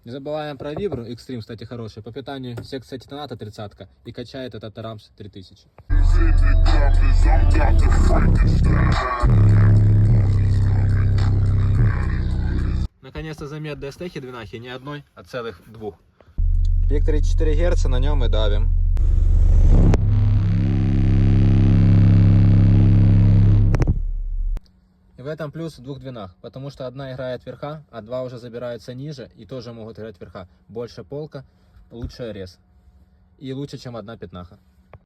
Не забываем про вибру. Extreme, кстати, хороший. По питанию секция титаната 30-ка. И качает этот Тарамс 3000. Наконец-то замер DST двинахи, не одной, а целых двух. Пик 34 Гц, на нем и давим. И в этом плюс в двух двинах, потому что одна играет верха, а два уже забираются ниже и тоже могут играть верха. Больше полка, лучше рез. И лучше, чем одна пятнаха.